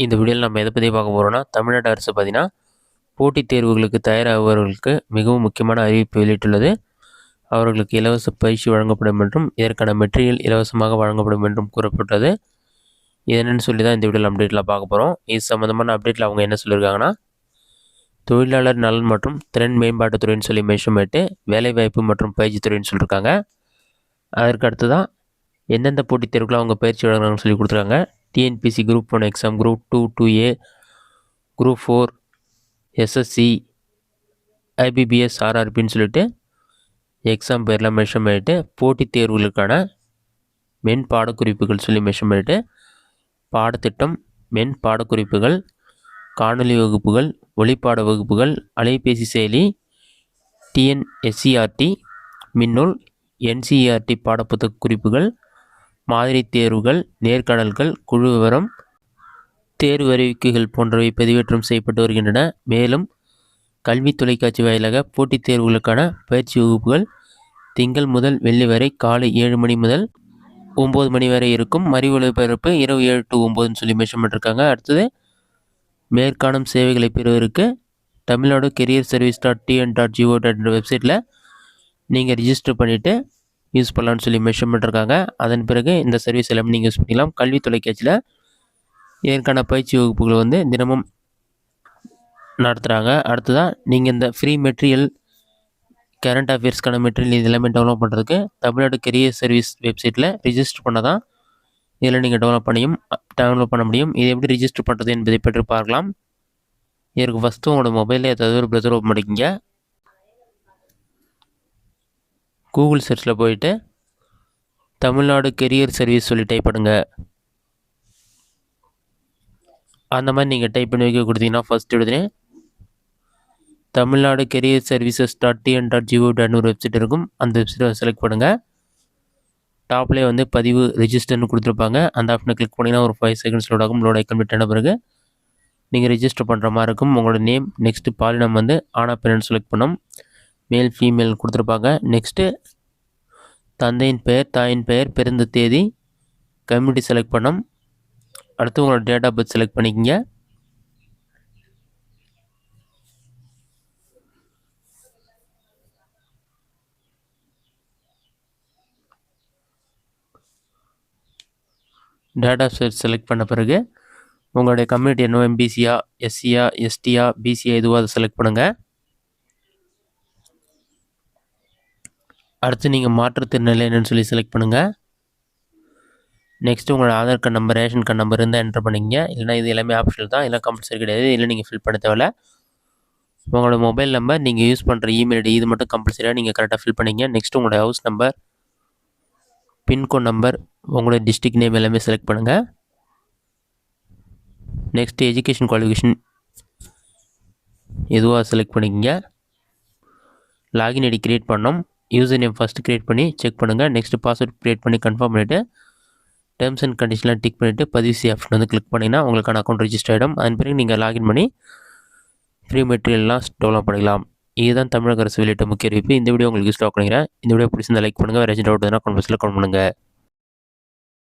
இந்த வீடியோவில் நம்ம எதை பற்றி பார்க்க போகிறோம்னா, தமிழ்நாடு அரசு பார்த்தீங்கன்னா போட்டித் தேர்வுகளுக்கு தயாராகுபவர்களுக்கு மிகவும் முக்கியமான அறிவிப்பு வெளியிட்டுள்ளது. அவர்களுக்கு இலவச பயிற்சி வழங்கப்படும் என்றும் இதற்கான மெட்டீரியல் இலவசமாக வழங்கப்படும் என்றும் கூறப்பட்டது. இது என்னென்னு சொல்லி தான் இந்த வீடியோவில் அப்டேட்டில் பார்க்க போகிறோம். இது சம்மந்தமான அப்டேட்டில் அவங்க என்ன சொல்லியிருக்காங்கன்னா, தொழிலாளர் நலன் மற்றும் திறன் மேம்பாட்டுத்துறைன்னு சொல்லி மென்ஷன் பண்ணிட்டு வேலைவாய்ப்பு மற்றும் பயிற்சித்துறைன்னு சொல்லியிருக்காங்க. அதற்கு அடுத்து தான் எந்தெந்த போட்டித் தேர்வுகளை அவங்க பயிற்சி வழங்குறாங்கன்னு சொல்லி கொடுத்துருக்காங்க. TNPSC group 1 exam, group 2, 2A, group 4, SSC, IBPS, ஆர்ஆர்பின்னு சொல்லிட்டு எக்ஸாம் பேர்லாம் மென்ஷன் பண்ணிவிட்டு போட்டித் தேர்வுகளுக்கான மென் பாடக்குறிப்புகள் சொல்லி மென்ஷன் பண்ணிவிட்டு பாடத்திட்டம், மென் பாடக்குறிப்புகள், காணொலி வகுப்புகள், ஒளிப்பாட வகுப்புகள், அலைபேசி செயலி, டிஎன்எஸ்சிஆர்டி, மின்னூல், என்சிஇஆர்டி பாடப்புத்தக குறிப்புகள், மாதிரி தேர்வுகள், நேர்காணல்கள், குழு விவரம், தேர்வு அறிவிக்கைகள் போன்றவை பதிவேற்றம் செய்யப்பட்டு வருகின்றன. மேலும் கல்வி தொலைக்காட்சி வாயிலாக போட்டித் தேர்வுகளுக்கான பயிற்சி வகுப்புகள் திங்கள் முதல் வெள்ளி வரை காலை 7 மணி முதல் 9 மணி வரை இருக்கும். மறு ஒலிபரப்பு இரவு 7 to 9ன்னு சொல்லி மென்ஷன் பண்ணிருக்காங்க. அடுத்தது மேற்காணும் சேவைகளை பெறுவதற்கு தமிழ்நாடு கெரியர் சர்வீஸ் .tn.go.in வெப்சைட்டில் நீங்கள் ரிஜிஸ்டர் பண்ணிவிட்டு யூஸ் பண்ணலான்னு சொல்லி மென்ஷன் பண்ணிருக்காங்க. அதன் பிறகு இந்த சர்வீஸ் எல்லாமே நீங்கள் யூஸ் பண்ணிக்கலாம். கல்வி தொலைக்காட்சியில் இதற்கான பயிற்சி வகுப்புகள் தினமும் நடத்துகிறாங்க. அடுத்ததான் நீங்கள் இந்த ஃப்ரீ மெட்டீரியல், கரண்ட் அஃபேர்ஸ்க்கான மெட்டீரியல் இது எல்லாமே டெவலப் பண்ணுறதுக்கு தமிழ்நாடு கெரியர் சர்வீஸ் வெப்சைட்டில் ரிஜிஸ்டர் பண்ண தான் இதில் நீங்கள் டெவலப் பண்ண முடியும். இதை எப்படி ரிஜிஸ்டர் பண்ணுறது என்பதை பற்றி பார்க்கலாம். இதற்கு ஃபஸ்ட்டு உங்களோட மொபைலில் ஏதாவது ஒரு ப்ரௌசர் ஓப்பன் பண்ணிக்கிங்க. கூகுள் சர்ச்சில் போயிட்டு தமிழ்நாடு கெரியர் சர்வீஸ் சொல்லி டைப் பண்ணுங்க. அந்த மாதிரி நீங்கள் டைப் பண்ணி வைக்க கொடுத்தீங்கன்னா ஃபஸ்ட் எடுத்துனே தமிழ்நாடு கெரியர் சர்வீசஸ் .tn.go.in ஒரு வெப்சைட் இருக்கும். அந்த வெப்சைட்டை செலக்ட் பண்ணுங்கள். டாப்லேயே பதிவு ரிஜிஸ்டர்னு கொடுத்துருப்பாங்க. அந்த ஆப்ஷனை கிளிக் பண்ணிங்கன்னா ஒரு 5 seconds லோட் ஆகும். லோட் ஐக்கன் விட்டான பிறகு நீங்கள் ரிஜிஸ்டர் பண்ணுற மாதிரி இருக்கும். உங்களோட நேம், நெக்ஸ்ட்டு பாலினம் ஆனா பெண்ணு செலக்ட் பண்ணோம். மேல், ஃபீமேல் கொடுத்துருப்பாங்க. நெக்ஸ்ட்டு தந்தையின் பெயர், தாயின் பெயர், பிறந்த தேதி, கம்யூனிட்டி செலக்ட் பண்ணோம். அடுத்து உங்களோட டேட் ஆஃப் பர்த் செலக்ட் பண்ணிக்கிங்க. டேட் ஆஃப் பர்த் செலக்ட் பண்ண பிறகு உங்களுடைய கம்யூனிட்டி என்ன, எம்பிசியா, எஸ்சியா, எஸ்டியா, பிசியா எதுவோ அதை செலக்ட் பண்ணுங்கள். அடுத்து நீங்கள் மாற்றுத்திறனாளி என்னன்னு சொல்லி செலக்ட் பண்ணுங்கள். நெக்ஸ்ட்டு உங்களோட Aadhaar card number, ration card number இருந்தால் என்ட்ரு பண்ணிங்க. இல்லைனா இது எல்லாமே ஆப்ஷனல் தான், இதெல்லாம் கம்பல்சரி கிடையாது. இல்லை நீங்கள் ஃபில் பண்ண தேவையில்ல. உங்களோட மொபைல் நம்பர், நீங்கள் யூஸ் பண்ணுற இமெயில் ஐடி, இது மட்டும் கம்பல்சரியாக நீங்கள் கரெக்டாக ஃபில் பண்ணிங்க. நெக்ஸ்ட்டு உங்களோட ஹவுஸ் நம்பர், பின்கோட் நம்பர், உங்களோட டிஸ்ட்ரிக்ட் நேம் எல்லாமே செலக்ட் பண்ணுங்கள். நெக்ஸ்ட்டு எஜுகேஷன் குவாலிஃபிகேஷன் எதுவாக செலக்ட் பண்ணிக்கிங்க. லாகின் ஐடி க்ரியேட் பண்ணோம். யூசர் நேம் ஃபஸ்ட்டு க்ரியேட் பண்ணி செக் பண்ணுங்கள். நெக்ஸ்ட்டு பாஸ்வேர்ட் க்ரியேட் பண்ணி கன்ஃபார்ம் பண்ணிவிட்டு டேர்ம்ஸ் அண்ட் கண்டிஷன்லாம் டிக் பண்ணிவிட்டு பதிவு செய்ய ஆப்ஷன் கிளிக் பண்ணிங்கன்னா உங்களுக்கான அக்கௌண்ட் ரிஜிஸ்டர் ஆகிடும். அதன் பிறகு நீங்கள் லாகின் பண்ணி ஃப்ரீ மெட்டீரியல்லாம் டெவலப் பண்ணிக்கலாம். இதுதான் தமிழக அரசு வெளியிட்ட முக்கிய அறிவிப்பு. இந்த வீடியோ உங்களுக்கு யூஸ்ஃபுல்லாக பண்ணிக்கிறேன். இந்த வீடியோ பிடிச்சிருந்தா லைக் பண்ணுங்கள். வேறு ஏதாச்சும் டவுட் இருந்தால் கமெண்ட் பாக்ஸில் கமெண்ட் பண்ணுங்கள்.